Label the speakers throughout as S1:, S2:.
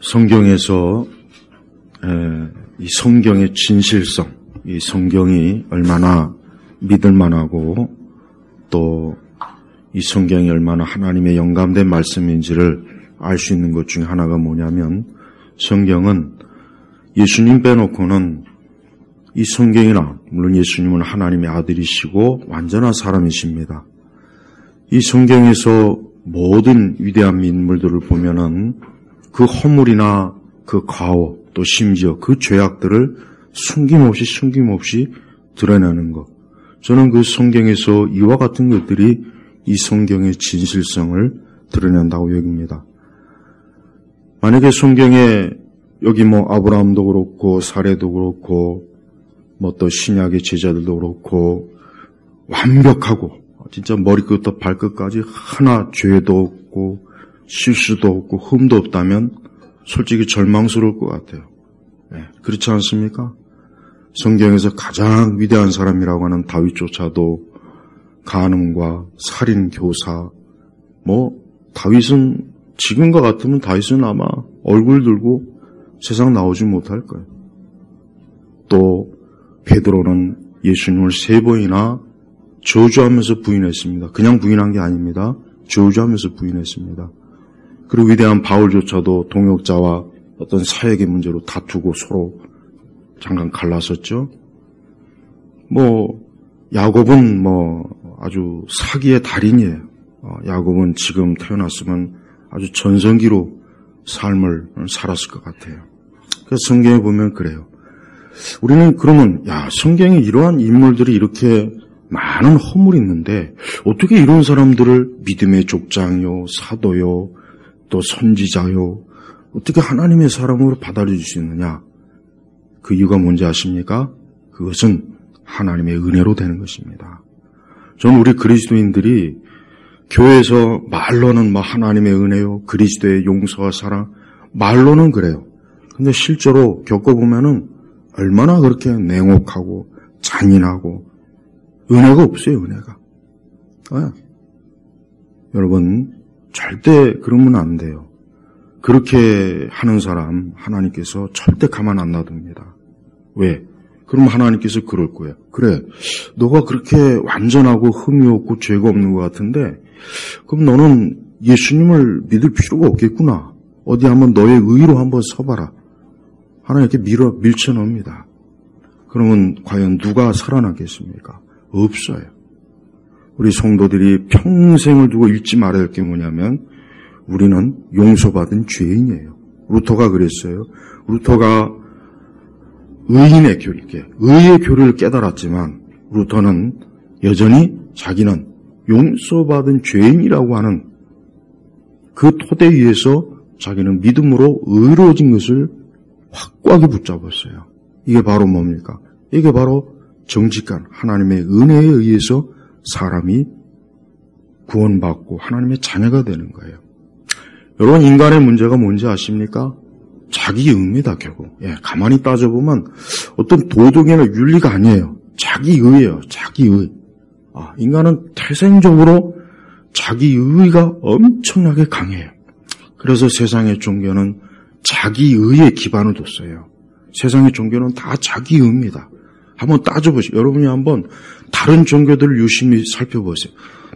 S1: 성경에서 이 성경의 진실성, 이 성경이 얼마나 믿을만하고 또 이 성경이 얼마나 하나님의 영감된 말씀인지를 알 수 있는 것 중에 하나가 뭐냐면, 성경은 예수님 빼놓고는 이 성경이나, 물론 예수님은 하나님의 아들이시고 완전한 사람이십니다. 이 성경에서 모든 위대한 인물들을 보면은 그 허물이나 그 과오, 또 심지어 그 죄악들을 숨김없이 드러내는 것. 저는 그 성경에서 이와 같은 것들이 이 성경의 진실성을 드러낸다고 여깁니다. 만약에 성경에 여기 아브라함도 그렇고 사레도 그렇고 또 신약의 제자들도 그렇고 완벽하고 진짜 머리끝부터 발끝까지 하나 죄도 없고 실수도 없고 흠도 없다면 솔직히 절망스러울 것 같아요. 네, 그렇지 않습니까? 성경에서 가장 위대한 사람이라고 하는 다윗조차도 간음과 살인, 교사, 다윗은 지금과 같으면 다윗은 아마 얼굴 들고 세상 나오지 못할 거예요. 또 베드로는 예수님을 3번이나 저주하면서 부인했습니다. 그냥 부인한 게 아닙니다. 저주하면서 부인했습니다. 그리고 위대한 바울조차도 동역자와 어떤 사역의 문제로 다투고 서로 잠깐 갈랐었죠. 야곱은 아주 사기의 달인이에요. 야곱은 지금 태어났으면 아주 전성기로 삶을 살았을 것 같아요. 그래서 성경에 보면 그래요. 우리는 그러면 성경에 이러한 인물들이 이렇게 많은 허물이 있는데 어떻게 이런 사람들을 믿음의 족장이요, 사도요, 또 선지자요, 어떻게 하나님의 사람으로 받아들일 수 있느냐? 그 이유가 뭔지 아십니까? 그것은 하나님의 은혜로 되는 것입니다. 저는 우리 그리스도인들이 교회에서 말로는 하나님의 은혜요, 그리스도의 용서와 사랑, 말로는 그래요. 근데 실제로 겪어보면은 얼마나 그렇게 냉혹하고 잔인하고 은혜가 없어요, 은혜가. 여러분, 절대 그러면 안 돼요. 그렇게 하는 사람 하나님께서 절대 가만 안 놔둡니다. 왜? 그럼 하나님께서 그럴 거예요. 그래, 너가 그렇게 완전하고 흠이 없고 죄가 없는 것 같은데 그럼 너는 예수님을 믿을 필요가 없겠구나. 어디 한번 너의 의로 한번 서봐라. 하나님 이렇게 밀쳐넣습니다. 그러면 과연 누가 살아나겠습니까? 없어요. 우리 성도들이 평생을 두고 잊지 말아야 할 게 뭐냐면 우리는 용서받은 죄인이에요. 루터가 그랬어요. 루터가 의인의 의의 교리를 깨달았지만 루터는 여전히 자기는 용서받은 죄인이라고 하는 그 토대 위에서 자기는 믿음으로 의로워진 것을 확고하게 붙잡았어요. 이게 바로 뭡니까? 이게 바로 정직한 하나님의 은혜에 의해서 사람이 구원받고 하나님의 자녀가 되는 거예요. 여러분, 인간의 문제가 뭔지 아십니까? 자기의입니다, 결국. 가만히 따져보면 어떤 도덕이나 윤리가 아니에요. 자기의예요, 자기의. 인간은 태생적으로 자기의가 엄청나게 강해요. 그래서 세상의 종교는 자기의에 기반을 뒀어요. 세상의 종교는 다 자기의입니다. 한번 따져보세요. 여러분이 한번 다른 종교들을 유심히 살펴보세요.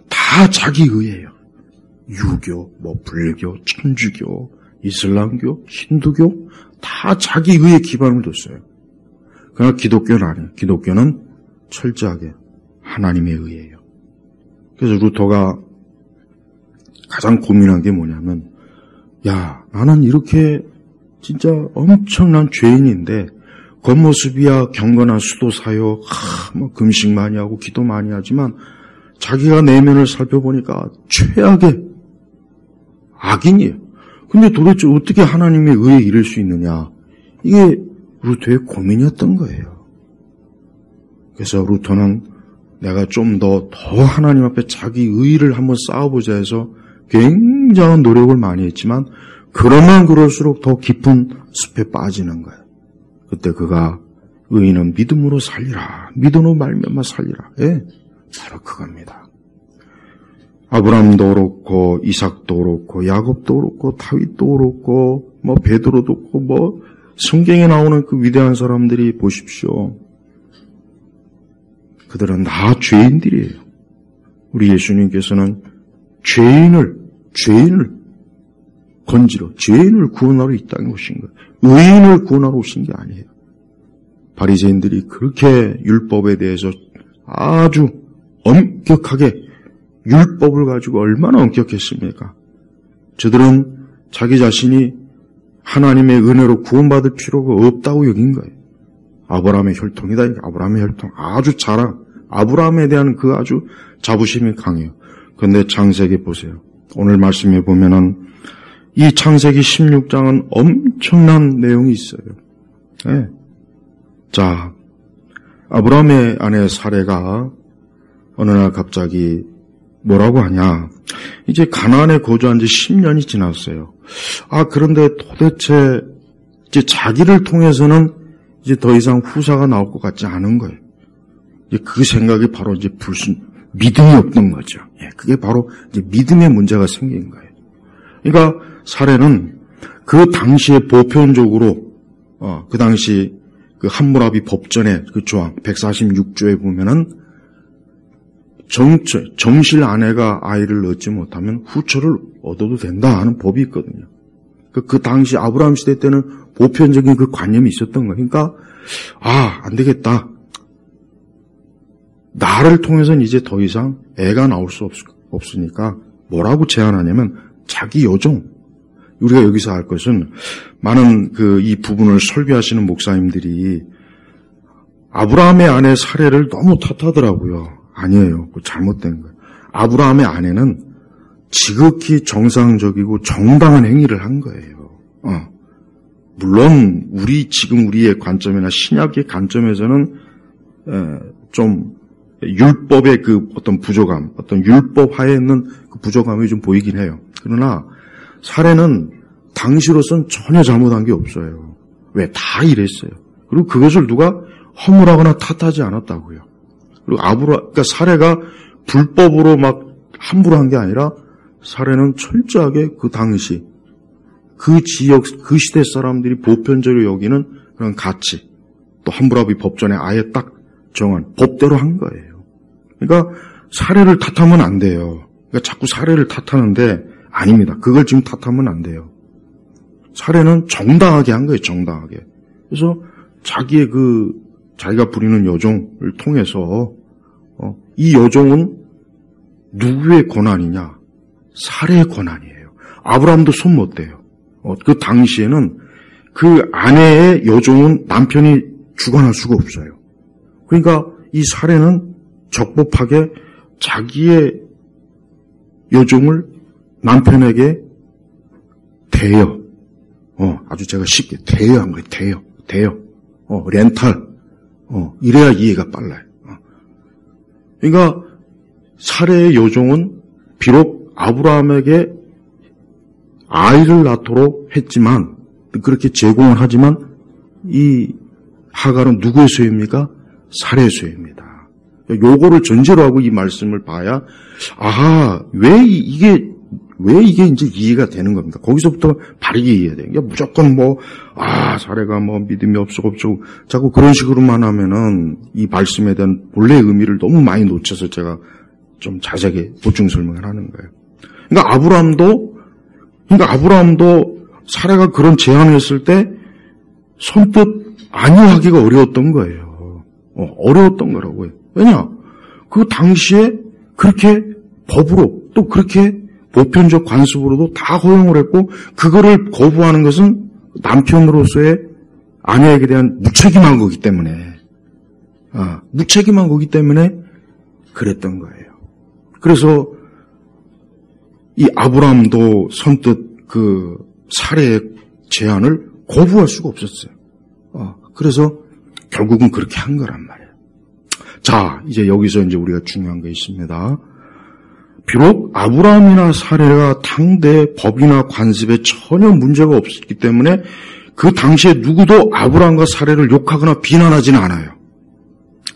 S1: 다 자기의예요. 유교, 불교, 천주교, 이슬람교, 힌두교 다 자기의에 기반을 뒀어요. 그러나 기독교는 아니에요. 기독교는 철저하게 하나님의 의예요. 그래서 루터가 가장 고민한 게 뭐냐면 나는 이렇게 진짜 엄청난 죄인인데 겉모습이야 경건한 수도사요, 금식 많이 하고 기도 많이 하지만 자기가 내면을 살펴보니까 최악의 악인이에요. 근데 도대체 어떻게 하나님의 의에 이를 수 있느냐? 이게 루터의 고민이었던 거예요. 그래서 루터는 내가 좀 더 하나님 앞에 자기 의를 한번 쌓아보자 해서 굉장한 노력을 많이 했지만 그러면 그럴수록 더 깊은 숲에 빠지는 거예요. 그때 그가 의인은 믿음으로 살리라. 믿음으로 말미암아 살리라. 바로 그겁니다. 아브라함도 그렇고 이삭도 그렇고 야곱도 그렇고 다윗도 그렇고 베드로도 없고 성경에 나오는 그 위대한 사람들이 보십시오. 그들은 다 죄인들이에요. 우리 예수님께서는 죄인을 건지러, 죄인을 구원하러 이 땅에 오신 거예요. 의인을 구원하러 오신 게 아니에요. 바리새인들이 그렇게 율법에 대해서 아주 엄격하게 율법을 가지고 얼마나 엄격했습니까? 저들은 자기 자신이 하나님의 은혜로 구원받을 필요가 없다고 여긴 거예요. 아브라함의 혈통이다. 아브라함의 혈통. 아주 아브라함에 대한 그 아주 자부심이 강해요. 그런데 창세기 보세요. 오늘 말씀에 보면은 이 창세기 16장은 엄청난 내용이 있어요. 네. 자, 아브라함의 아내 사레가 어느 날 갑자기 뭐라고 하냐. 이제 가나안에 거주한 지 10년이 지났어요. 그런데 도대체 이제 자기를 통해서는 이제 더 이상 후사가 나올 것 같지 않은 거예요. 이제 그 생각이 바로 이제 믿음이 없던 거죠. 예, 그게 바로 이제 믿음의 문제가 생긴 거예요. 그러니까 사례는 그 당시에 보편적으로 그 당시 그 함무라비 법전의 그 조항 146조에 보면은 정실 아내가 아이를 낳지 못하면 후처를 얻어도 된다 하는 법이 있거든요. 그 당시 아브라함 시대 때는 보편적인 그 관념이 있었던 거예요. 그러니까 안 되겠다. 나를 통해서는 이제 더 이상 애가 나올 수 없으니까 뭐라고 제안하냐면 자기 여종. 우리가 여기서 할 것은 많은 이 부분을 설교하시는 목사님들이 아브라함의 아내 사례를 너무 탓하더라고요. 아니에요. 잘못된 거예요. 아브라함의 아내는 지극히 정상적이고 정당한 행위를 한 거예요. 물론 지금 우리의 관점이나 신약의 관점에서는 좀 율법의 그 어떤 부족함, 어떤 율법 하에 있는 그 부족함이 좀 보이긴 해요. 그러나 사례는 당시로선 전혀 잘못한 게 없어요. 왜? 다 이랬어요. 그리고 그것을 누가 허물하거나 탓하지 않았다고요. 그리고 그러니까 사례가 불법으로 막 함부로 한 게 아니라 사례는 철저하게 그 당시 그 지역, 그 시대 사람들이 보편적으로 여기는 그런 가치, 또 함무라비 법전에 아예 딱 정한 법대로 한 거예요. 그러니까 사례를 탓하면 안 돼요. 그러니까 자꾸 사례를 탓하는데 아닙니다. 그걸 지금 탓하면 안 돼요. 사례는 정당하게 한 거예요. 정당하게. 그래서 자기가 부리는 여종을 통해서 이 여종은 누구의 권한이냐? 사례의 권한이에요. 아브라함도 손 못 대요. 그 당시에는 그 아내의 여종은 남편이 주관할 수가 없어요. 그러니까 이 사례는 적법하게 자기의 여종을 남편에게 대여. 아주 제가 쉽게 대여한 거예요. 대여. 렌탈. 이래야 이해가 빨라요. 그러니까 사례의 여종은 비록 아브라함에게 아이를 낳도록 했지만, 그렇게 제공을 하지만 이 하갈은 누구의 소유입니까? 사례의 소유입니다. 요거를 전제로 하고 이 말씀을 봐야 왜 이게 이제 이해가 되는 겁니다. 거기서부터 바르게 이해해야 돼요. 그러니까 무조건 사례가 믿음이 없고 자꾸 그런 식으로만 하면은 이 말씀에 대한 본래의 의미를 너무 많이 놓쳐서 제가 좀 자세하게 보충 설명을 하는 거예요. 그러니까 아브라함도 사례가 그런 제안을 했을 때 선뜻 아니하기가 어려웠던 거예요. 어려웠던 거라고요. 왜냐? 그 당시에 그렇게 법으로 또 그렇게 보편적 관습으로도 다 허용을 했고 그거를 거부하는 것은 남편으로서의 아내에게 대한 무책임한 거기 때문에 그랬던 거예요. 그래서 이 아브라함도 선뜻 그 사례의 제안을 거부할 수가 없었어요. 그래서 결국은 그렇게 한 거란 말이에요. 자, 이제 여기서 이제 우리가 중요한 게 있습니다. 비록 아브라함이나 사례가 당대 법이나 관습에 전혀 문제가 없었기 때문에 그 당시에 누구도 아브라함과 사례를 욕하거나 비난하지는 않아요.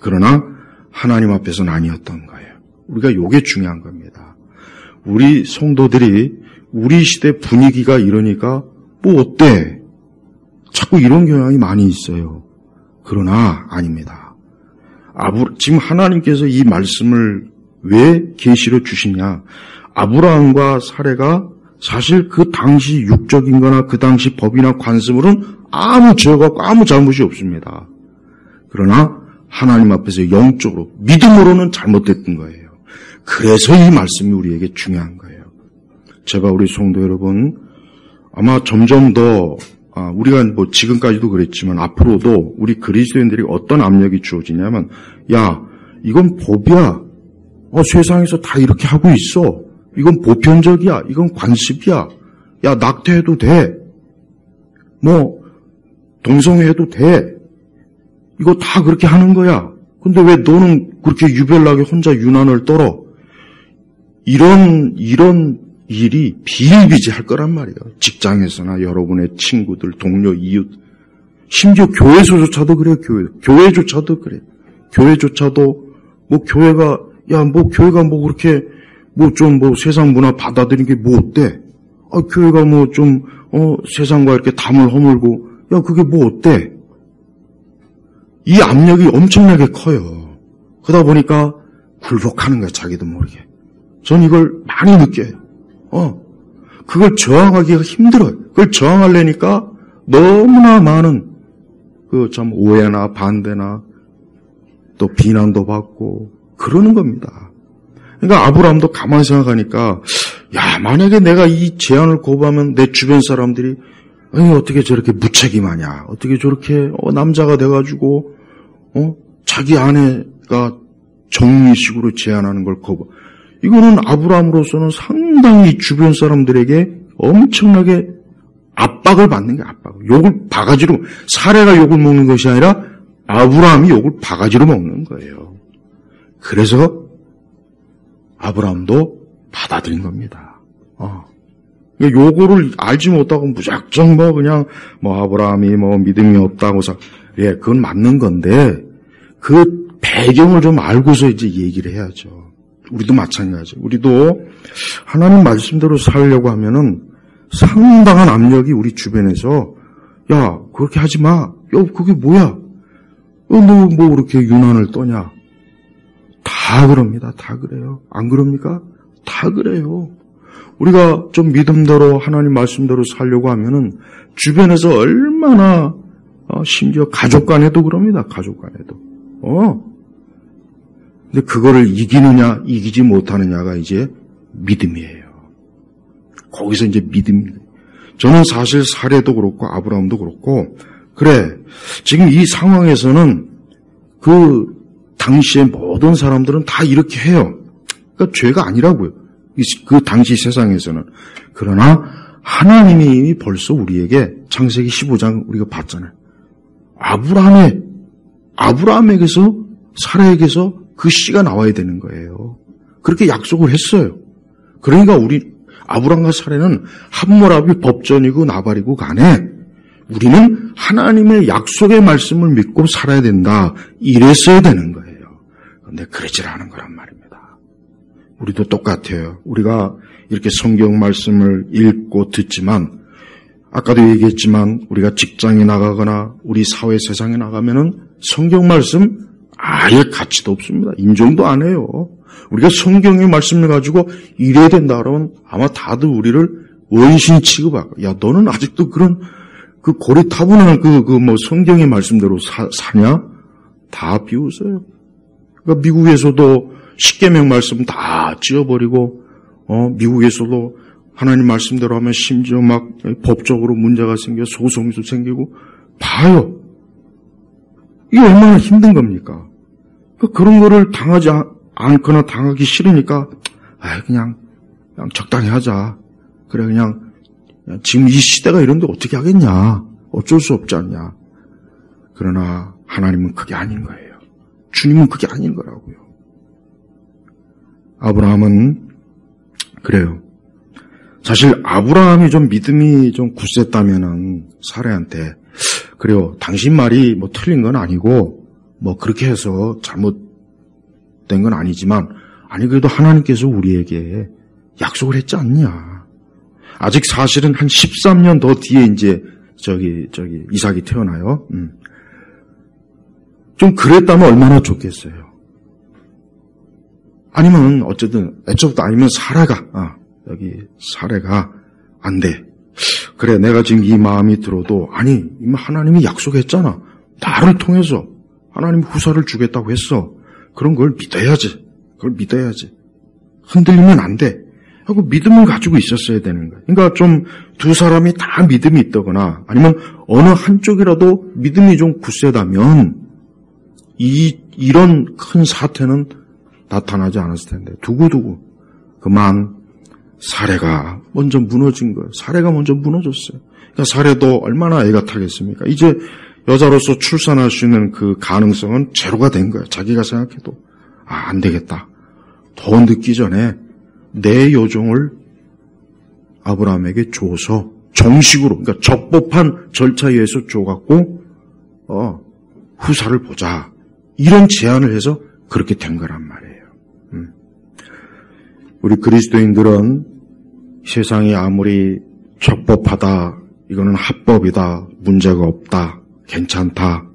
S1: 그러나 하나님 앞에서는 아니었던 거예요. 우리가 이게 중요한 겁니다. 우리 성도들이 우리 시대 분위기가 이러니까 뭐 어때? 자꾸 이런 경향이 많이 있어요. 그러나 아닙니다. 지금 하나님께서 이 말씀을 왜 계시로 주시냐? 아브라함과 사레가 사실 그 당시 육적인 거나 그 당시 법이나 관습으로는 아무 죄가 없고 아무 잘못이 없습니다. 그러나 하나님 앞에서 영적으로 믿음으로는 잘못됐던 거예요. 그래서 이 말씀이 우리에게 중요한 거예요. 제가 우리 성도 여러분, 아마 점점 더 우리가 뭐 지금까지도 그랬지만 앞으로도 우리 그리스도인들이 어떤 압력이 주어지냐면, 야, 이건 법이야. 세상에서 다 이렇게 하고 있어. 이건 보편적이야. 이건 관습이야. 야, 낙태해도 돼. 뭐 동성애해도 돼. 이거 다 그렇게 하는 거야. 근데 왜 너는 그렇게 유별나게 혼자 유난을 떨어? 이런 일이 비일비재할 거란 말이에요. 직장에서나 여러분의 친구들, 동료, 이웃, 심지어 교회에서조차도 그래요. 교회조차도 그래. 교회조차도 뭐 교회가 뭐 그렇게 좀 세상 문화 받아들이는 게 뭐 어때? 교회가 뭐 좀 세상과 이렇게 담을 허물고, 야, 그게 뭐 어때? 이 압력이 엄청나게 커요. 그러다 보니까 굴복하는 거야, 자기도 모르게. 전 이걸 많이 느껴요. 그걸 저항하기가 힘들어요. 그걸 저항하려니까 너무나 많은 참 오해나 반대나 또 비난도 받고 그러는 겁니다. 그러니까 아브라함도 가만히 생각하니까, 야, 만약에 내가 이 제안을 거부하면 내 주변 사람들이 어떻게 저렇게 무책임하냐, 어떻게 저렇게 남자가 돼가지고 자기 아내가 정리식으로 제안하는 걸 거부. 이거는 아브라함으로서는 상당히 주변 사람들에게 엄청나게 압박을 받는 게 압박. 욕을 바가지로, 사레가 욕을 먹는 것이 아니라 아브라함이 욕을 바가지로 먹는 거예요. 그래서 아브라함도 받아들인 겁니다. 요거를 알지 못하고 무작정 그냥 아브라함이 믿음이 없다고 예, 그건 맞는 건데 그 배경을 좀 알고서 이제 얘기를 해야죠. 우리도 마찬가지죠. 우리도 하나님 말씀대로 살려고 하면은 상당한 압력이 우리 주변에서, 야, 그렇게 하지 마. 야, 그게 뭐야? 너 뭐 그렇게 유난을 떠냐? 다 그럽니다. 다 그래요. 안 그럽니까? 다 그래요. 우리가 좀 믿음대로 하나님 말씀대로 살려고 하면은 주변에서 얼마나 심지어 가족 간에도 그럽니다. 가족 간에도. 근데 그거를 이기느냐 이기지 못하느냐가 이제 믿음이에요. 거기서 이제 믿음이에요. 저는 사실 사레도 그렇고 아브라함도 그렇고, 그래, 지금 이 상황에서는 그 당시의 모든 사람들은 다 이렇게 해요. 그러니까 죄가 아니라고요. 그 당시 세상에서는. 그러나 하나님이 벌써 우리에게 창세기 15장 우리가 봤잖아요. 아브라함에게서, 사라에게서 그 씨가 나와야 되는 거예요. 그렇게 약속을 했어요. 그러니까 아브라함과 사라는 함모랍이 법전이고 나발이고 간에 우리는 하나님의 약속의 말씀을 믿고 살아야 된다. 이랬어야 되는 거예요. 그런데 그러질 않은 거란 말입니다. 우리도 똑같아요. 우리가 이렇게 성경 말씀을 읽고 듣지만, 아까도 얘기했지만 우리가 직장에 나가거나 우리 사회 세상에 나가면은 성경 말씀 아예 가치도 없습니다. 인정도 안 해요. 우리가 성경의 말씀을 가지고 이래야 된다 그러면 아마 다들 우리를 원신 취급하고, 야, 너는 아직도 그런 그 고리타분한 성경의 말씀대로 사냐? 다 비웃어요. 그러니까 미국에서도 십계명 말씀 다 지워버리고, 미국에서도 하나님 말씀대로 하면 심지어 막 법적으로 문제가 생겨 소송도 생기고, 봐요. 이게 얼마나 힘든 겁니까? 그런 거를 당하지 않거나 당하기 싫으니까, 그냥 적당히 하자. 그래, 그냥 지금 이 시대가 이런데 어떻게 하겠냐. 어쩔 수 없지 않냐. 그러나 하나님은 그게 아닌 거예요. 주님은 그게 아닌 거라고요. 아브라함은 그래요. 사실 아브라함이 좀 믿음이 좀 굳셌다면은 사라한테, 그래요, 당신 말이 틀린 건 아니고 그렇게 해서 잘못된 건 아니지만, 그래도 하나님께서 우리에게 약속을 했지 않냐. 아직 사실은 한 13년 더 뒤에 이제 이삭이 태어나요. 좀 그랬다면 얼마나 좋겠어요. 아니면 어쨌든 애초부터 아니면 사례가 안 돼. 그래, 내가 지금 이 마음이 들어도 아니 이미 하나님이 약속했잖아. 나를 통해서 하나님이 후사를 주겠다고 했어. 그런 걸 믿어야지. 그걸 믿어야지. 흔들리면 안 돼. 하고 믿음을 가지고 있었어야 되는 거예요. 그러니까 좀 두 사람이 다 믿음이 있다거나 아니면 어느 한쪽이라도 믿음이 좀 굳세다면 이런 큰 사태는 나타나지 않았을 텐데 두고두고 그만 사례가 먼저 무너진 거예요. 사례가 먼저 무너졌어요. 그러니까 사례도 얼마나 애가 타겠습니까? 이제 여자로서 출산할 수 있는 그 가능성은 제로가 된 거예요. 자기가 생각해도 안 되겠다. 더 늦기 전에 내 여종을 아브라함에게 줘서 정식으로 그러니까 적법한 절차에 의해서 줘갖고 후사를 보자. 이런 제안을 해서 그렇게 된 거란 말이에요. 우리 그리스도인들은 세상이 아무리 적법하다, 이거는 합법이다, 문제가 없다, 괜찮다,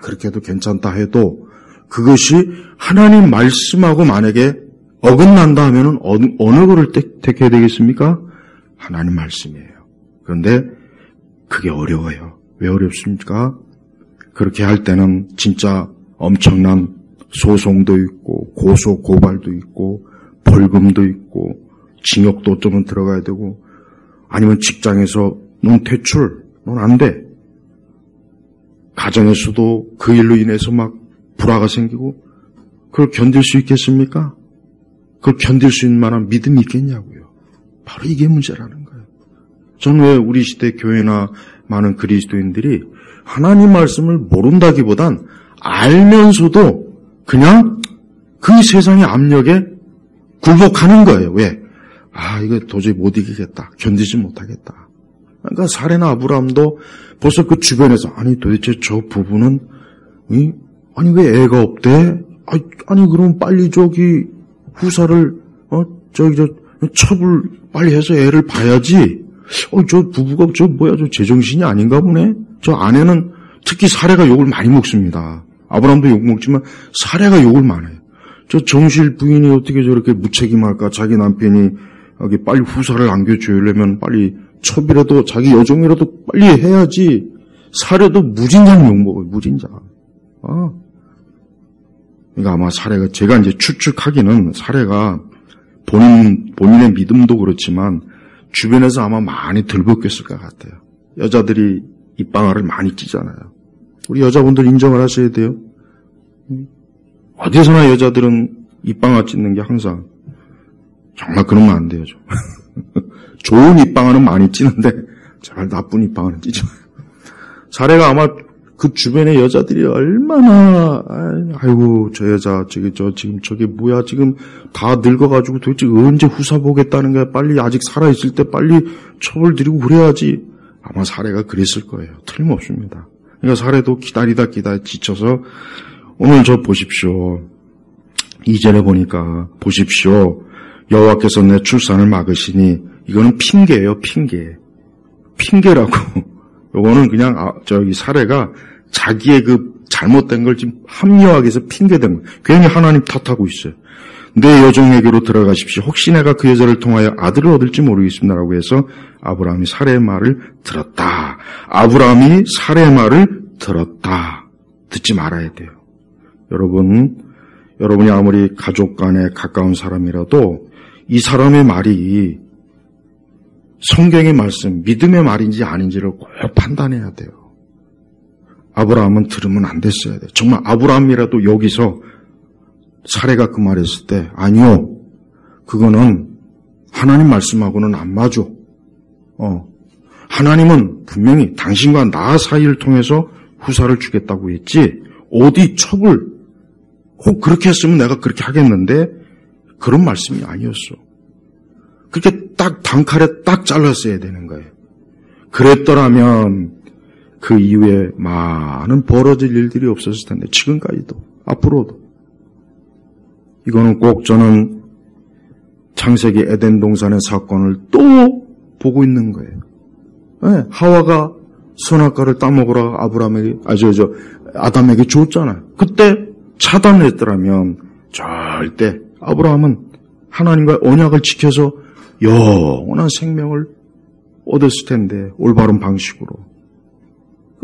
S1: 그렇게 해도 괜찮다 해도 그것이 하나님 말씀하고 만약에 어긋난다 하면은 어느 거를 택해야 되겠습니까? 하나님 말씀이에요. 그런데 그게 어려워요. 왜 어렵습니까? 그렇게 할 때는 진짜 엄청난 소송도 있고 고소 고발도 있고 벌금도 있고 징역도 어쩌면 들어가야 되고 아니면 직장에서 넌 퇴출, 넌 안 돼. 가정에서도 그 일로 인해서 막 불화가 생기고 그걸 견딜 수 있겠습니까? 그걸 견딜 수 있는 만한 믿음이 있겠냐고요. 바로 이게 문제라는 거예요. 저는 왜 우리 시대 교회나 많은 그리스도인들이 하나님 말씀을 모른다기보단 알면서도 그냥 그 세상의 압력에 굴복하는 거예요. 왜? 이거 도저히 못 이기겠다. 견디지 못하겠다. 그러니까 사례나 아브라함도 벌써 그 주변에서 아니 도대체 저 부부는 아니 왜 애가 없대? 아니 그럼 빨리 후사를 첩을 빨리 해서 애를 봐야지. 저 부부가 저 제정신이 아닌가 보네. 저 아내는 특히 사례가 욕을 많이 먹습니다. 아브라함도 욕 먹지만 사례가 욕을 많이 해요. 저 정실 부인이 어떻게 저렇게 무책임할까? 자기 남편이 여기 빨리 후사를 안겨주려면 빨리 첩이라도 자기 여종이라도 빨리 해야지. 사례도 무진장 욕 먹어요. 무진장. 그러니까 아마 사례가 제가 이제 추측하기는 사례가 본인의 믿음도 그렇지만 주변에서 아마 많이 들볶였을 것 같아요. 여자들이 입방아를 많이 찌잖아요. 우리 여자분들 인정을 하셔야 돼요. 어디서나 여자들은 입방아 찢는 게 항상 정말 그러면 안 돼요. 좋은 입방아는 많이 찌는데 제발 나쁜 입방아는 찌지 마요. 사례가 아마 그 주변의 여자들이 얼마나 아이고 저 여자 지금 저게 뭐야 지금 다 늙어가지고 도대체 언제 후사 보겠다는 거야. 빨리 아직 살아있을 때 빨리 첩을 드리고 그래야지. 아마 사례가 그랬을 거예요. 틀림없습니다. 그러니까 사례도 기다리다 지쳐서 오늘 저 보십시오. 2절에 보니까 보십시오. 여호와께서 내 출산을 막으시니 이거는 핑계예요. 핑계라고. 요거는 그냥 사례가 자기의 그 잘못된 걸 지금 합리화하기 위해서 핑계된 거예요. 괜히 하나님 탓하고 있어요. 내 여종에게로 들어가십시오. 혹시 내가 그 여자를 통하여 아들을 얻을지 모르겠습니다라고 해서 아브라함이 사례의 말을 들었다. 아브라함이 사례의 말을 들었다. 듣지 말아야 돼요. 여러분이 아무리 가족 간에 가까운 사람이라도 이 사람의 말이 성경의 말씀, 믿음의 말인지 아닌지를 꼭 판단해야 돼요. 아브라함은 들으면 안 됐어야 돼요. 정말 아브라함이라도 여기서 사례가 그 말했을 때 아니요. 그거는 하나님 말씀하고는 안 맞아. 하나님은 분명히 당신과 나 사이를 통해서 후사를 주겠다고 했지 어디 첩을 혹 그렇게 했으면 내가 그렇게 하겠는데 그런 말씀이 아니었어. 그렇게 딱 단칼에 딱 잘랐어야 되는 거예요. 그랬더라면 그 이후에 많은 벌어질 일들이 없었을 텐데 지금까지도 앞으로도 이거는 꼭 저는 창세기 에덴 동산의 사건을 또 보고 있는 거예요. 네, 하와가 선악과를 따먹으라 아담에게 줬잖아요. 그때 차단했더라면 절대 아브라함은 하나님과의 언약을 지켜서 영원한 생명을 얻었을 텐데, 올바른 방식으로.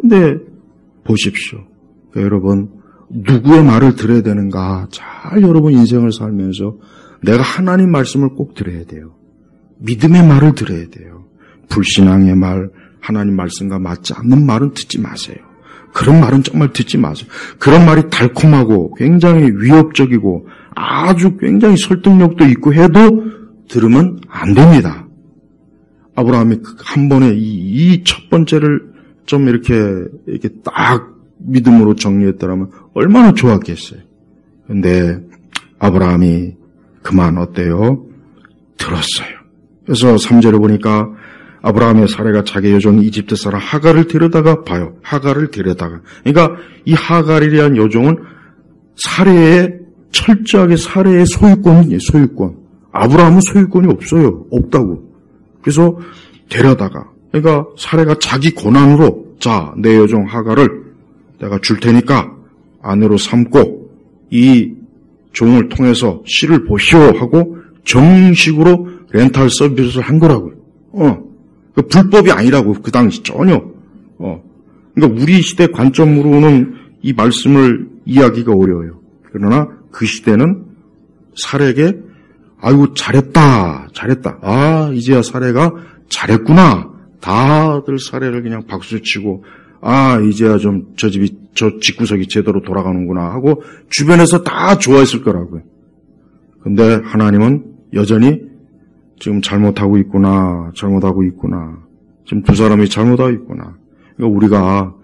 S1: 근데 보십시오. 그러니까 여러분, 누구의 말을 들어야 되는가? 잘 여러분 인생을 살면서 내가 하나님 말씀을 꼭 들어야 돼요. 믿음의 말을 들어야 돼요. 불신앙의 말, 하나님 말씀과 맞지 않는 말은 듣지 마세요. 그런 말은 정말 듣지 마세요. 그런 말이 달콤하고 굉장히 위협적이고 아주 굉장히 설득력도 있고 해도 들으면 안 됩니다. 아브라함이 한 번에 이 첫 번째를 좀 이렇게 딱 믿음으로 정리했더라면 얼마나 좋았겠어요. 근데 아브라함이 그만 어때요? 들었어요. 그래서 3절에 보니까 아브라함의 사례가 자기 여종 이집트 사람 하갈을 데려다가 봐요. 하갈을 데려다가. 그러니까 이 하갈이라는 여종은 철저하게 사례의 소유권이에요. 소유권. 아브라함은 소유권이 없어요. 없다고. 그래서 데려다가. 그러니까 사례가 자기 권한으로 자, 내 여종 하갈을 내가 줄 테니까 아내로 삼고 이 종을 통해서 씨를 보시오 하고 정식으로 렌탈 서비스를 한 거라고요. 그 불법이 아니라고, 그 당시 전혀. 그러니까 우리 시대 관점으로는 이 말씀을 이해하기가 어려워요. 그러나 그 시대는 사례에게 아이고 잘했다. 아, 이제야 사례가 잘했구나. 다들 사례를 그냥 박수치고 아, 이제야 좀 저 집구석이 제대로 돌아가는구나 하고 주변에서 다 좋아했을 거라고요. 근데 하나님은 여전히 지금 잘못하고 있구나. 지금 두 사람이 잘못하고 있구나. 그러니까 우리가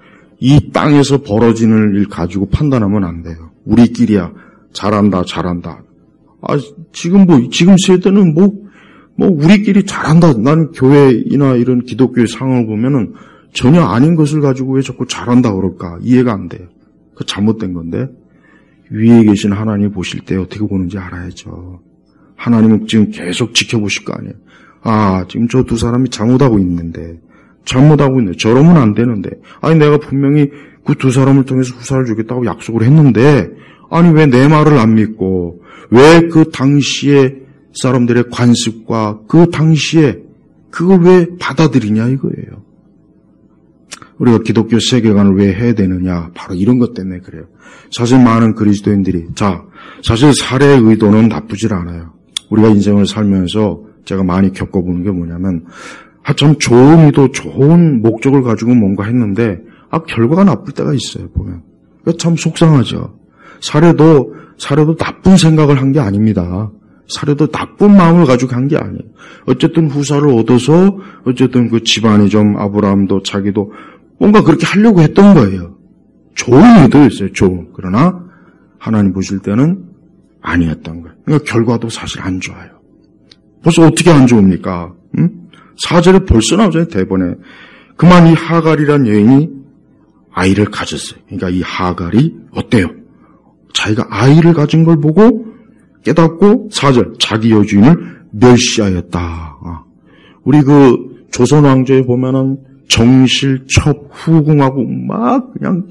S1: 이 땅에서 벌어지는 일 가지고 판단하면 안 돼요. 우리끼리야 잘한다. 아, 지금 세대는 우리끼리 잘한다. 나는 교회나 이런 기독교의 상황을 보면은 전혀 아닌 것을 가지고 왜 자꾸 잘한다 그럴까? 이해가 안 돼요. 그 잘못된 건데, 위에 계신 하나님 보실 때 어떻게 보는지 알아야죠. 하나님은 지금 계속 지켜보실 거 아니에요. 아, 지금 저 두 사람이 잘못하고 있는데. 저러면 안 되는데. 아니, 내가 분명히 그 두 사람을 통해서 후사를 주겠다고 약속을 했는데, 아니, 왜 내 말을 안 믿고, 왜 그 당시에 사람들의 관습과 그 당시에 그걸 왜 받아들이냐 이거예요. 우리가 기독교 세계관을 왜 해야 되느냐, 바로 이런 것 때문에 그래요. 사실 많은 그리스도인들이, 사실 살해의 의도는 나쁘질 않아요. 우리가 인생을 살면서 제가 많이 겪어보는 게 뭐냐면, 참 좋은 의도, 좋은 목적을 가지고 뭔가 했는데, 결과가 나쁠 때가 있어요, 보면. 참 속상하죠. 살해도 나쁜 생각을 한 게 아닙니다. 살해도 나쁜 마음을 가지고 한 게 아니에요. 어쨌든 후사를 얻어서, 어쨌든 그 집안이 좀 아브라함도 자기도 뭔가 그렇게 하려고 했던 거예요. 좋은 의도였어요, 그러나 하나님 보실 때는 아니었던 거예요. 그러니까 결과도 사실 안 좋아요. 벌써 어떻게 안 좋습니까? 4절에 벌써 나오잖아요, 대본에. 그만 이 하갈이란 여인이 아이를 가졌어요. 그러니까 이 하갈이 어때요? 자기가 아이를 가진 걸 보고 깨닫고 4절, 자기 여주인을 멸시하였다. 우리 그 조선 왕조에 보면은 정실, 첩, 후궁하고 막 그냥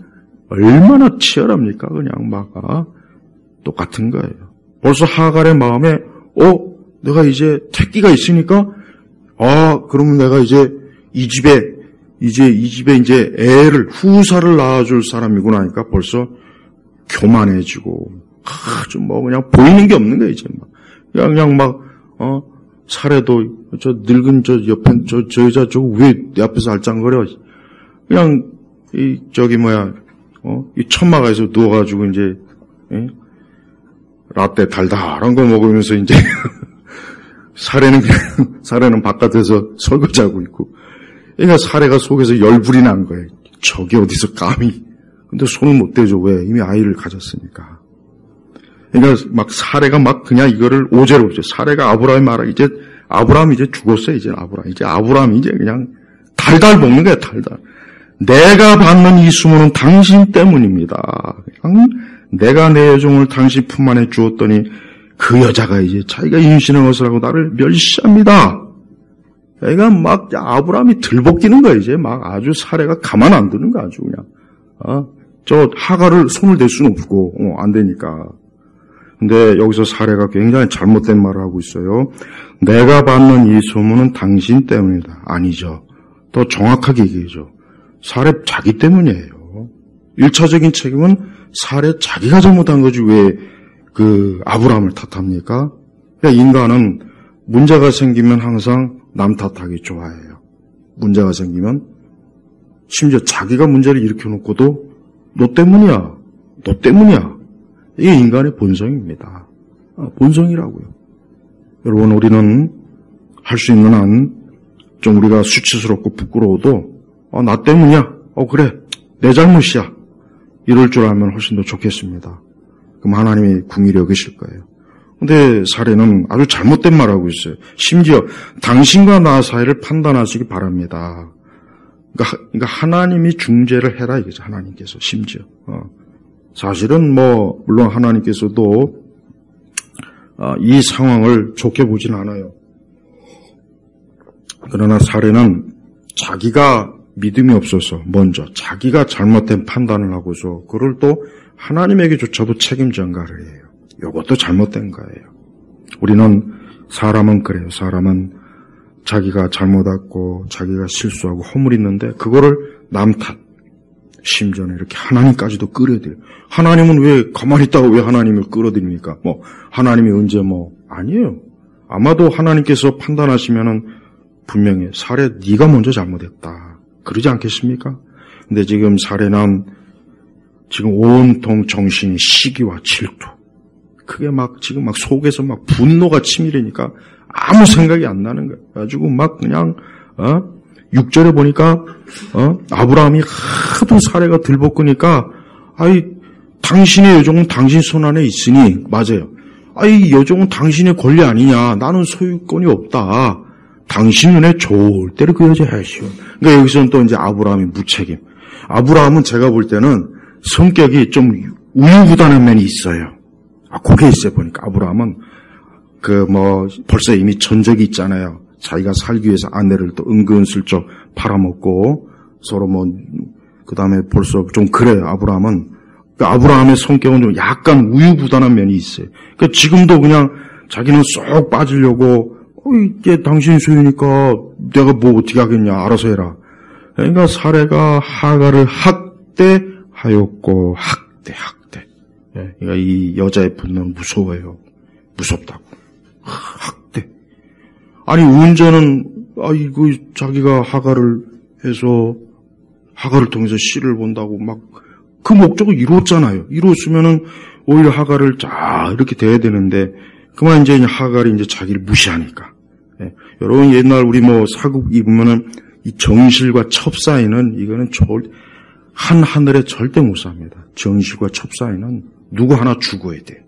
S1: 얼마나 치열합니까? 그냥 막 똑같은 거예요. 벌써 하갈의 마음에 내가 이제 택기가 있으니까 그러면 내가 이제 이 집에 이제 애를 후사를 낳아줄 사람이구나 하니까 벌써 교만해지고 좀 그냥 보이는 게 없는 거야 이제 그냥 살해도 저 늙은 저 옆에 저 여자 저거 왜 내 앞에서 알짱거려 그냥 이 천막에서 누워가지고 이제 라떼 달달한 거 먹으면서 이제 사례는 바깥에서 설거지하고 있고 그러니까 사례가 속에서 열불이 난 거예요. 저기 어디서 감히 근데 손을 못 대죠. 왜? 이미 아이를 가졌으니까. 그러니까 사례가 그냥 이거를 오제로 보죠. 사례가 아브라함이 말하 이제 아브라함이 이제 죽었어요. 이제 아브라함이 이제 그냥 달달 먹는 거야. 달달. 내가 받는 이 수모는 당신 때문입니다. 그냥 내가 내 여종을 당신 품 안에 주었더니 그 여자가 이제 자기가 임신한 것을 하고 나를 멸시합니다. 그러니까 막 아브라함이 들볶이는 거야, 이제. 막 아주 사례가 가만 안 두는 거야, 아주 그냥. 저 하갈을 손을 댈 수는 없고, 안 되니까. 근데 여기서 사례가 굉장히 잘못된 말을 하고 있어요. 내가 받는 이 소문은 당신 때문이다. 아니죠. 더 정확하게 얘기해줘. 사례 자기 때문이에요. 1차적인 책임은 사례 자기가 잘못한 거지 왜 아브라함을 탓합니까? 그러니까 인간은 문제가 생기면 항상 남 탓하기 좋아해요. 문제가 생기면 심지어 자기가 문제를 일으켜놓고도 너 때문이야. 이게 인간의 본성입니다. 본성이라고요. 여러분, 우리는 할 수 있는 한 좀 우리가 수치스럽고 부끄러워도 나 때문이야. 그래. 내 잘못이야. 이럴 줄 알면 훨씬 더 좋겠습니다. 그럼 하나님이 궁일이 여기실 거예요. 근데 사례는 아주 잘못된 말하고 있어요. 심지어 당신과 나 사이를 판단하시기 바랍니다. 그러니까 하나님이 중재를 해라 이거죠. 하나님께서 심지어. 사실은 물론 하나님께서도 이 상황을 좋게 보진 않아요. 그러나 사례는 자기가 믿음이 없어서 먼저 자기가 잘못된 판단을 하고서 그걸 또 하나님에게조차도 책임 전가를 해요. 이것도 잘못된 거예요. 우리는 사람은 그래요. 사람은 자기가 잘못하고 자기가 실수하고 허물있는데 그거를 남 탓, 심지어는 이렇게 하나님까지도 끌어들여요. 하나님은 왜 가만히 있다가 왜 하나님을 끌어들입니까? 하나님이 언제 아니에요. 아마도 하나님께서 판단하시면은 분명히 사례 네가 먼저 잘못했다. 그러지 않겠습니까? 근데 지금 사례는 지금 온통 정신이 시기와 질투. 그게 지금 속에서 분노가 치밀으니까 아무 생각이 안 나는 거예요. 가지고 그냥, 6절에 보니까, 아브라함이 하도 사례가 들볶으니까, 당신의 여종은 당신 손 안에 있으니, 맞아요. 여종은 당신의 권리 아니냐. 나는 소유권이 없다. 당신 눈에 좋을 때를 그 여자 하시오. 그러니까 여기서는 또 이제 아브라함이 무책임. 아브라함은 제가 볼 때는 성격이 좀 우유부단한 면이 있어요. 그게 있어요, 보니까. 아브라함은, 벌써 이미 전적이 있잖아요. 자기가 살기 위해서 아내를 또 은근슬쩍 팔아먹고, 서로 그 다음에 벌써 좀 그래요, 아브라함은. 아브라함의 성격은 좀 약간 우유부단한 면이 있어요. 그러니까 지금도 그냥 자기는 쏙 빠지려고, 이게 당신 소유니까 내가 어떻게 하겠냐, 알아서 해라. 그러니까 사례가 하갈을 학대하였고, 학대. 그러니까 이 여자의 분노는 무서워요. 무섭다고. 학대. 아니, 운전은, 자기가 하갈을 해서, 하갈을 통해서 씨를 본다고 그 목적을 이루었잖아요. 이루었으면은, 오히려 하갈을 이렇게 돼야 되는데, 그만 이제 하갈이 이제 자기를 무시하니까. 여러분, 옛날 우리 사국 입으면은, 이 정실과 첩사이는, 이거는 한 하늘에 절대 못 삽니다. 정실과 첩사이는 누구 하나 죽어야 돼.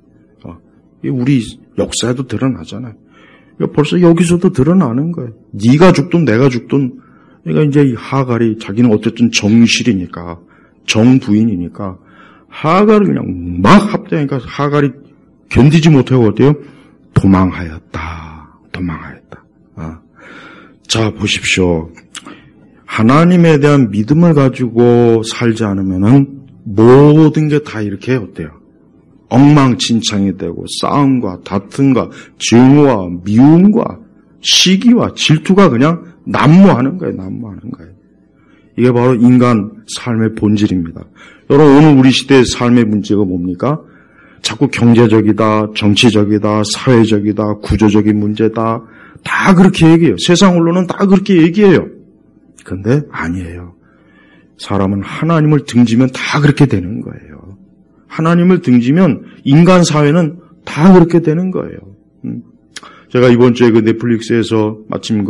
S1: 우리 역사에도 드러나잖아요. 벌써 여기서도 드러나는 거예요. 네가 죽든 내가 죽든. 그러니까 이제 이 하갈이 자기는 어쨌든 정실이니까, 정부인이니까 하갈을 그냥 합대하니까 하갈이 견디지 못하고 어때요? 도망하였다. 자, 보십시오. 하나님에 대한 믿음을 가지고 살지 않으면은 모든 게 다 이렇게 어때요? 엉망진창이 되고 싸움과 다툼과 증오와 미움과 시기와 질투가 그냥 난무하는 거예요. 이게 바로 인간 삶의 본질입니다. 여러분, 오늘 우리 시대의 삶의 문제가 뭡니까? 자꾸 경제적이다, 정치적이다, 사회적이다, 구조적인 문제다. 다 그렇게 얘기해요. 세상 언론은 다 그렇게 얘기해요. 근데 아니에요. 사람은 하나님을 등지면 다 그렇게 되는 거예요. 하나님을 등지면 인간 사회는 다 그렇게 되는 거예요. 제가 이번 주에 넷플릭스에서 마침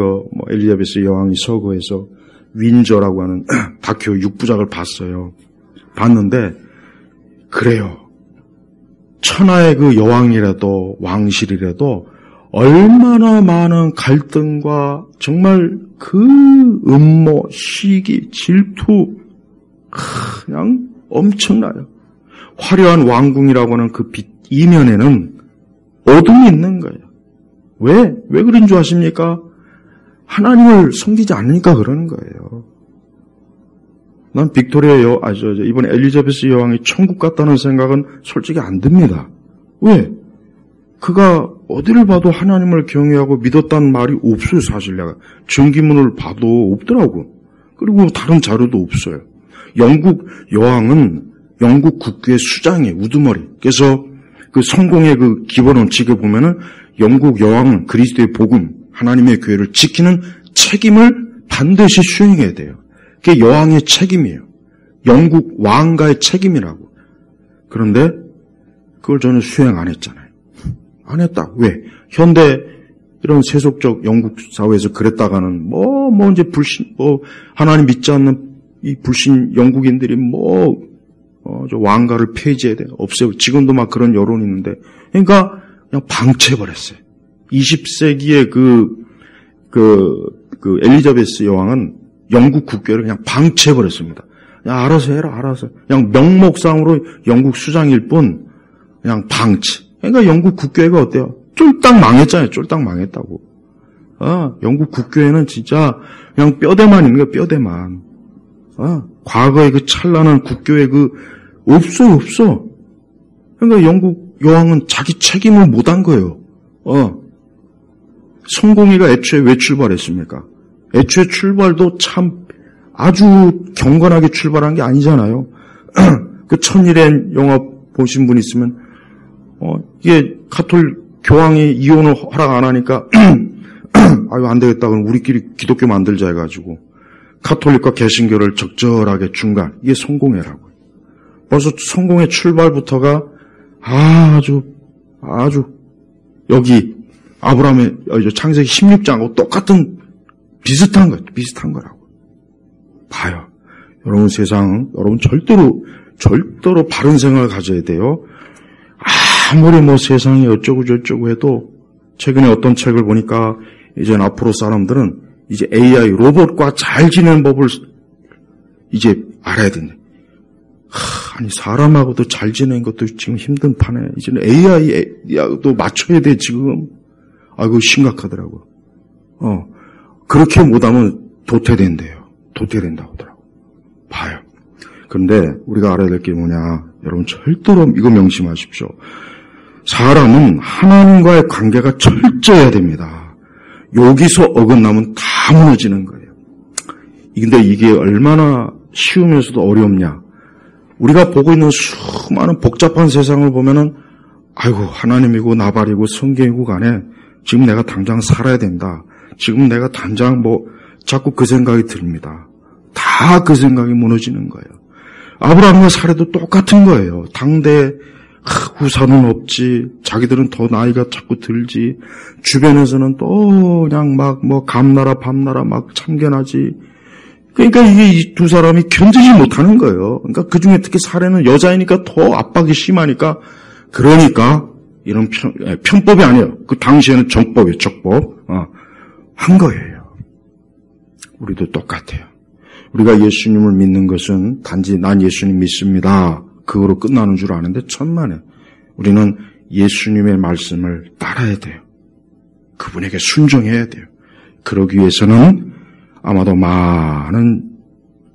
S1: 엘리자베스 여왕이 서거해서 윈저라고 하는 다큐 6부작을 봤는데, 그래요. 천하의 여왕이라도 왕실이라도 얼마나 많은 갈등과 정말 음모, 시기, 질투, 그냥 엄청나요. 화려한 왕궁이라고 하는 그 빛 이면에는 어둠이 있는 거예요. 왜 그런 줄 아십니까? 하나님을 섬기지 않으니까 그러는 거예요. 난 빅토리아 이번 엘리자베스 여왕이 천국 갔다는 생각은 솔직히 안 듭니다. 왜? 그가 어디를 봐도 하나님을 경외하고 믿었다는 말이 없어요, 사실 내가. 증기문을 봐도 없더라고. 그리고 다른 자료도 없어요. 영국 여왕은 영국 국교의 수장이에요, 우두머리. 그래서 그 성공의 그 기본 원칙에 보면은 영국 여왕은 그리스도의 복음, 하나님의 교회를 지키는 책임을 반드시 수행해야 돼요. 그게 여왕의 책임이에요. 영국 왕가의 책임이라고. 그런데 그걸 저는 수행 안 했잖아요. 안 했다. 왜? 현대 이런 세속적 영국 사회에서 그랬다가는 이제 불신, 하나님 믿지 않는 이 불신 영국인들이 저 왕가를 폐지해야 돼. 없애고. 지금도 막 그런 여론이 있는데. 그러니까 그냥 방치해버렸어요. 20세기의 그 엘리자베스 여왕은 영국 국교를 그냥 방치해버렸습니다. 야, 알아서 해라, 알아서. 그냥 명목상으로 영국 수장일 뿐, 그냥 방치. 그러니까 영국 국교회가 어때요? 쫄딱 망했잖아요. 쫄딱 망했다고. 영국 국교회는 진짜 그냥 뼈대만 있는 거야, 뼈대만. 과거의 그 찬란한 국교회 없어. 그러니까 영국 여왕은 자기 책임을 못한 거예요. 성공회가 애초에 왜 출발했습니까? 애초에 출발도 참 아주 경건하게 출발한 게 아니잖아요. 그 천일의 영화 보신 분 있으면, 이게 가톨릭 교황이 이혼을 허락 안 하니까, 아유, 안 되겠다. 그럼 우리끼리 기독교 만들자 해가지고, 가톨릭과 개신교를 적절하게 중간, 이게 성공회라고. 벌써 성공회 출발부터가 아주, 여기, 아브라함의 창세기 16장하고 똑같은 비슷한 거라고. 봐요. 여러분 여러분 절대로 바른 생각을 가져야 돼요. 아무리 세상이 어쩌고 저쩌고 해도 최근에 어떤 책을 보니까 이제 앞으로 사람들은 이제 AI 로봇과 잘 지내는 법을 이제 알아야 된다. 아니 사람하고도 잘 지내는 것도 지금 힘든 판에 이제는 AI도 맞춰야 돼 지금. 아이고 심각하더라고. 그렇게 못하면 도태된대요. 도태된다고 하더라고. 봐요. 그런데 우리가 알아야 될 게 뭐냐. 여러분 절대로 이거 명심하십시오. 사람은 하나님과의 관계가 철저해야 됩니다. 여기서 어긋나면 다 무너지는 거예요. 근데 이게 얼마나 쉬우면서도 어렵냐. 우리가 보고 있는 수많은 복잡한 세상을 보면은 아이고 하나님이고 나발이고 성경이고 간에 지금 내가 당장 살아야 된다. 지금 내가 당장 자꾸 그 생각이 듭니다. 다 그 생각이 무너지는 거예요. 아브라함과 사례도 똑같은 거예요. 당대 후사는 없지. 자기들은 더 나이가 자꾸 들지. 주변에서는 또 그냥 감나라 밤나라 막 참견하지. 그러니까 이게 이 두 사람이 견디지 못하는 거예요. 그러니까 그 중에 특히 사례는 여자이니까 더 압박이 심하니까 그러니까 이런 편법이 아니에요. 그 당시에는 정법이에요. 적법. 한 거예요. 우리도 똑같아요. 우리가 예수님을 믿는 것은 단지 난 예수님 믿습니다. 그거로 끝나는 줄 아는데 천만에 우리는 예수님의 말씀을 따라야 돼요. 그분에게 순종해야 돼요. 그러기 위해서는 아마도 많은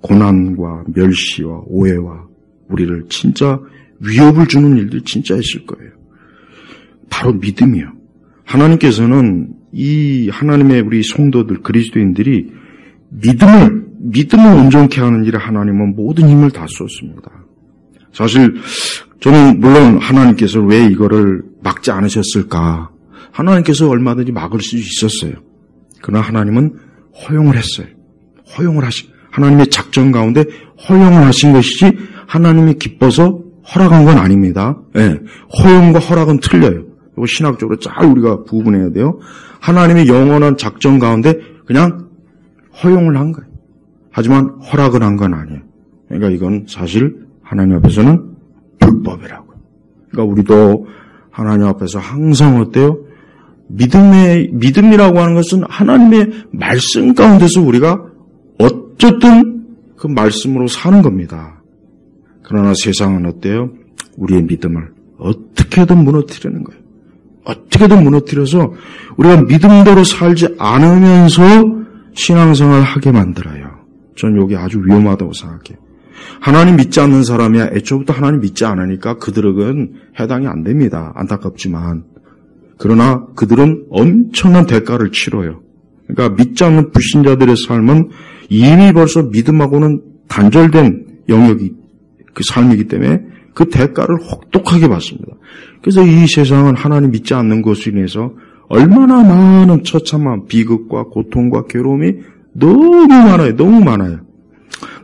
S1: 고난과 멸시와 오해와 우리를 진짜 위협을 주는 일들이 진짜 있을 거예요. 바로 믿음이요. 하나님께서는 이 하나님의 우리 성도들 그리스도인들이 믿음을 온전케 하는 일에 하나님은 모든 힘을 다 쏟습니다. 사실 저는 물론 하나님께서 왜 이거를 막지 않으셨을까? 하나님께서 얼마든지 막을 수 있었어요. 그러나 하나님은 허용을 했어요. 하나님의 작전 가운데 허용을 하신 것이지 하나님이 기뻐서 허락한 건 아닙니다. 네. 허용과 허락은 틀려요. 이거 신학적으로 잘 우리가 구분해야 돼요. 하나님의 영원한 작전 가운데 그냥 허용을 한 거예요. 하지만 허락을 한 건 아니에요. 그러니까 이건 사실 하나님 앞에서는 불법이라고요. 그러니까 우리도 하나님 앞에서 항상 어때요? 믿음이라고 하는 것은 하나님의 말씀 가운데서 우리가 어쨌든 그 말씀으로 사는 겁니다. 그러나 세상은 어때요? 우리의 믿음을 어떻게든 무너뜨리는 거예요. 어떻게든 무너뜨려서 우리가 믿음대로 살지 않으면서 신앙생활 하게 만들어요. 전 이게 아주 위험하다고 생각해요. 하나님 믿지 않는 사람이야 애초부터 하나님 믿지 않으니까 그들은 해당이 안 됩니다. 안타깝지만. 그러나 그들은 엄청난 대가를 치러요. 그러니까 믿지 않는 불신자들의 삶은 이미 벌써 믿음하고는 단절된 영역이 그 삶이기 때문에 그 대가를 혹독하게 받습니다. 그래서 이 세상은 하나님 믿지 않는 것으로 인해서 얼마나 많은 처참한 비극과 고통과 괴로움이 너무 많아요. 너무 많아요.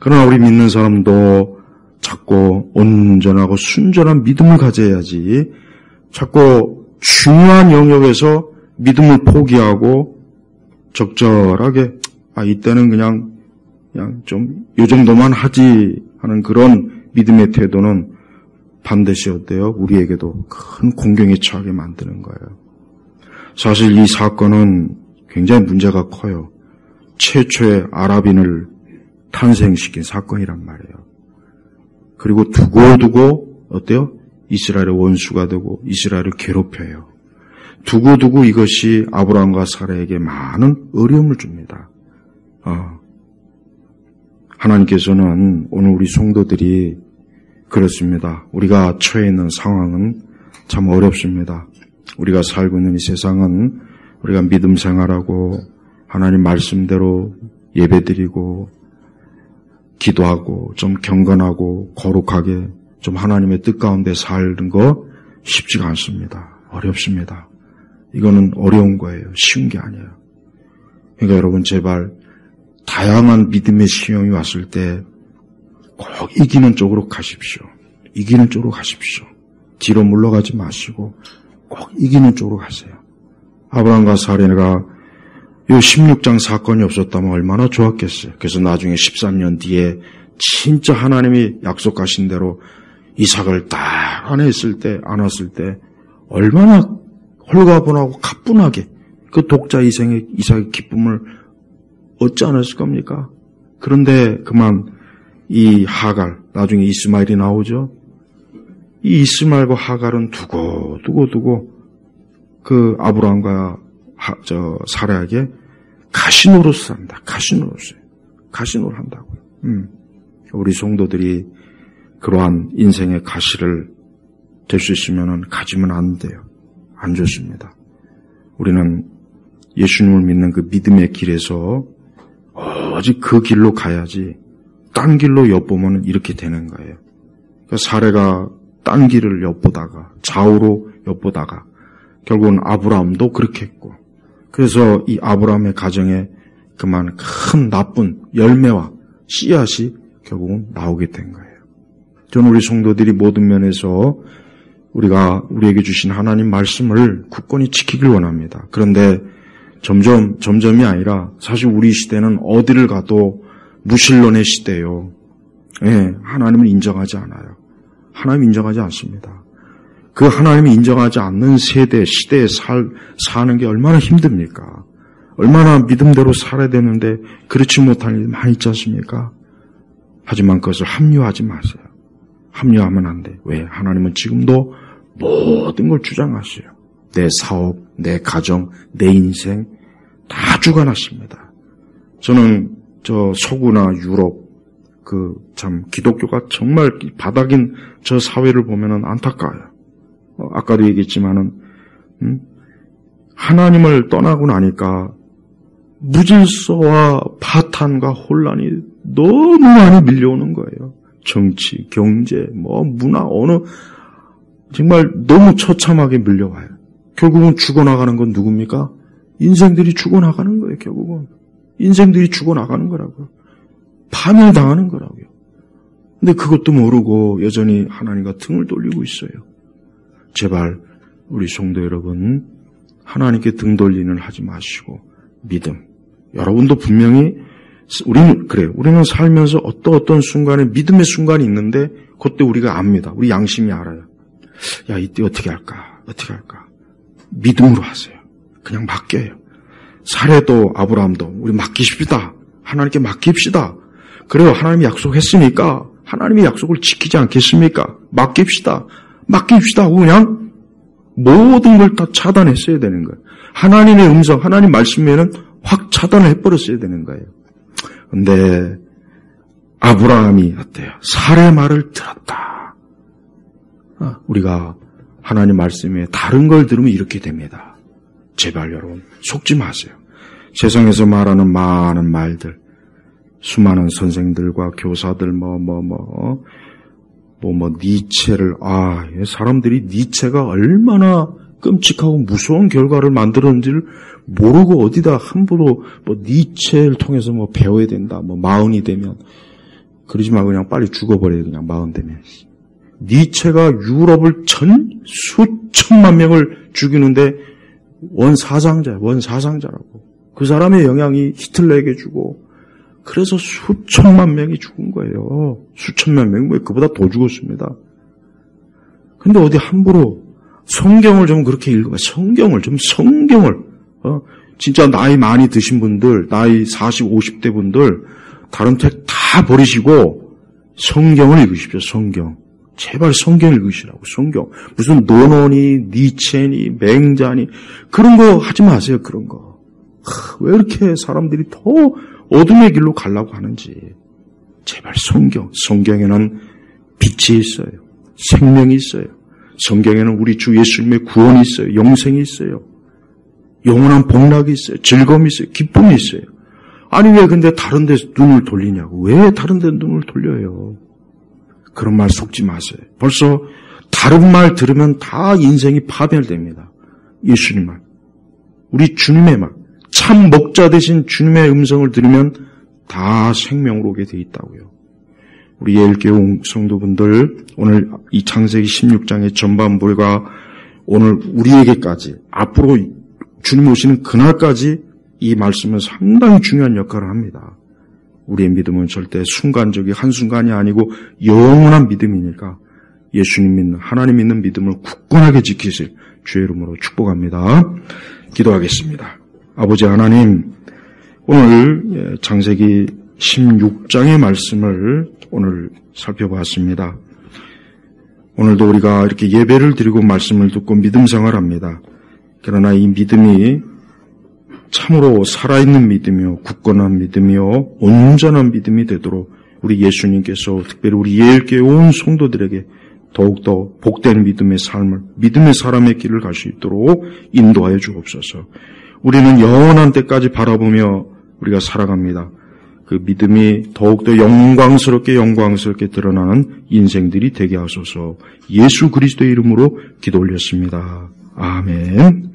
S1: 그러나 우리 믿는 사람도 자꾸 온전하고 순전한 믿음을 가져야지 자꾸 중요한 영역에서 믿음을 포기하고 적절하게 이때는 그냥 좀 이 정도만 하지 하는 그런 믿음의 태도는 반드시 어때요? 우리에게도 큰 공경에 처하게 만드는 거예요. 사실 이 사건은 굉장히 문제가 커요. 최초의 아랍인을 탄생시킨 사건이란 말이에요. 그리고 두고두고 어때요? 이스라엘의 원수가 되고 이스라엘을 괴롭혀요. 두고두고 이것이 아브라함과 사라에게 많은 어려움을 줍니다. 하나님께서는 오늘 우리 성도들이 그렇습니다. 우리가 처해 있는 상황은 참 어렵습니다. 우리가 살고 있는 이 세상은 우리가 믿음 생활하고 하나님 말씀대로 예배드리고 기도하고 좀 경건하고 거룩하게 좀 하나님의 뜻 가운데 사는 거 쉽지가 않습니다. 어렵습니다. 이거는 어려운 거예요. 쉬운 게 아니에요. 그러니까 여러분 제발 다양한 믿음의 시험이 왔을 때 꼭 이기는 쪽으로 가십시오. 이기는 쪽으로 가십시오. 뒤로 물러가지 마시고 꼭 이기는 쪽으로 가세요. 아브라함과 사라가 이 16장 사건이 없었다면 얼마나 좋았겠어요. 그래서 나중에 13년 뒤에 진짜 하나님이 약속하신 대로 이삭을 딱 안았을 때 얼마나 홀가분하고 가뿐하게 그 독자 이삭의 기쁨을 얻지 않았을 겁니까? 그런데 그만 이 하갈, 나중에 이스마엘이 나오죠. 이 이스마엘과 하갈은 두고 그 아브라함과 사라에게 가시노릇을 합니다. 가시노릇을 한다고요. 우리 성도들이 그러한 인생의 가시를 될 수 있으면 가지면 안 돼요. 안 좋습니다. 우리는 예수님을 믿는 그 믿음의 길에서 오직 그 길로 가야지 딴 길로 엿보면 이렇게 되는 거예요. 그러니까 사라가 딴 길을 엿보다가 좌우로 엿보다가 결국은 아브라함도 그렇게 했고 그래서 이 아브라함의 가정에 그만 큰 나쁜 열매와 씨앗이 결국은 나오게 된 거예요. 저는 우리 성도들이 모든 면에서 우리에게 주신 하나님 말씀을 굳건히 지키길 원합니다. 그런데 점점이 아니라 사실 우리 시대는 어디를 가도 무신론의 시대예요. 예, 하나님을 인정하지 않아요. 하나님 인정하지 않습니다. 그 하나님이 인정하지 않는 시대에 사는 게 얼마나 힘듭니까? 얼마나 믿음대로 살아야 되는데 그렇지 못할 일이 많이 있지 않습니까? 하지만 그것을 합리화하지 마세요. 합리화하면 안 돼. 왜? 하나님은 지금도 모든 걸 주장하세요. 내 사업, 내 가정, 내 인생 다 주관하십니다. 저는 서구나 유럽 참 기독교가 정말 바닥인 저 사회를 보면은 안타까워요. 아까도 얘기했지만은 하나님을 떠나고 나니까 무질서와 파탄과 혼란이 너무 많이 밀려오는 거예요. 정치, 경제, 문화, 정말 너무 처참하게 밀려와요. 결국은 죽어나가는 건 누굽니까? 인생들이 죽어나가는 거예요, 결국은. 인생들이 죽어나가는 거라고요. 파멸당하는 거라고요. 근데 그것도 모르고 여전히 하나님과 등을 돌리고 있어요. 제발 우리 성도 여러분 하나님께 등 돌리는 일 하지 마시고 믿음. 여러분도 분명히 우리는 살면서 어떤 순간에 믿음의 순간이 있는데 그때 우리가 압니다. 우리 양심이 알아요. 야, 이때 어떻게 할까? 믿음으로 하세요. 그냥 맡겨요. 사라도 아브라함도 우리 맡기십시다. 하나님께 맡깁시다. 그래요. 하나님이 약속했으니까 하나님의 약속을 지키지 않겠습니까? 맡깁시다. 하고 그냥 모든 걸 다 차단했어야 되는 거예요. 하나님의 음성, 하나님 말씀에는 확 차단을 해버렸어야 되는 거예요. 근데 아브라함이 어때요? 살의 말을 들었다. 우리가 하나님 말씀에 다른 걸 들으면 이렇게 됩니다. 제발 여러분 속지 마세요. 세상에서 말하는 많은 말들, 수많은 선생들과 교사들 니체를 사람들이 니체가 얼마나 끔찍하고 무서운 결과를 만들었는지를 모르고 어디다 함부로 니체를 통해서 배워야 된다. 마흔이 되면 그러지 말고 그냥 빨리 죽어버려요. 그냥 마흔 되면. 니체가 유럽을 수천만 명을 죽이는데 원사상자라고. 그 사람의 영향이 히틀러에게 주고 그래서 수천만 명이 죽은 거예요. 수천만 명이 그보다 더 죽었습니다. 근데 어디 함부로 성경을 좀 그렇게 읽어봐. 성경을 진짜 나이 많이 드신 분들, 나이 40, 50대 분들 다른 책 다 버리시고 성경을 읽으십시오. 성경. 제발 성경 읽으시라고. 성경. 무슨 노노니, 니체니, 맹자니 그런 거 하지 마세요. 그런 거. 왜 이렇게 사람들이 더 어둠의 길로 가려고 하는지. 제발 성경. 성경에는 빛이 있어요. 생명이 있어요. 성경에는 우리 주 예수님의 구원이 있어요. 영생이 있어요. 영원한 복락이 있어요. 즐거움이 있어요. 기쁨이 있어요. 아니 왜 근데 다른 데서 눈을 돌리냐고. 왜 다른 데 눈을 돌려요. 그런 말 속지 마세요. 벌써 다른 말 들으면 다 인생이 파멸됩니다. 예수님 말. 우리 주님의 말. 참 목자 되신 주님의 음성을 들으면 다 생명으로 오게 돼 있다고요. 우리 예일교회 성도분들 오늘 이 창세기 16장의 전반부가 오늘 우리에게까지 앞으로 주님 오시는 그날까지 이 말씀은 상당히 중요한 역할을 합니다. 우리의 믿음은 절대 순간적인 한순간이 아니고 영원한 믿음이니까 예수님 믿는 하나님 믿는 믿음을 굳건하게 지키실 주의 이름으로 축복합니다. 기도하겠습니다. 아버지 하나님, 오늘 창세기 16장의 말씀을 오늘 살펴봤습니다. 오늘도 우리가 이렇게 예배를 드리고 말씀을 듣고 믿음 생활합니다. 그러나 이 믿음이 참으로 살아있는 믿음이요, 굳건한 믿음이요, 온전한 믿음이 되도록 우리 예수님께서 특별히 우리 예일교회 온 성도들에게 더욱더 복된 믿음의 삶을, 믿음의 사람의 길을 갈 수 있도록 인도하여 주옵소서. 우리는 영원한 때까지 바라보며 우리가 살아갑니다. 그 믿음이 더욱더 영광스럽게 드러나는 인생들이 되게 하소서. 예수 그리스도의 이름으로 기도 올렸습니다. 아멘.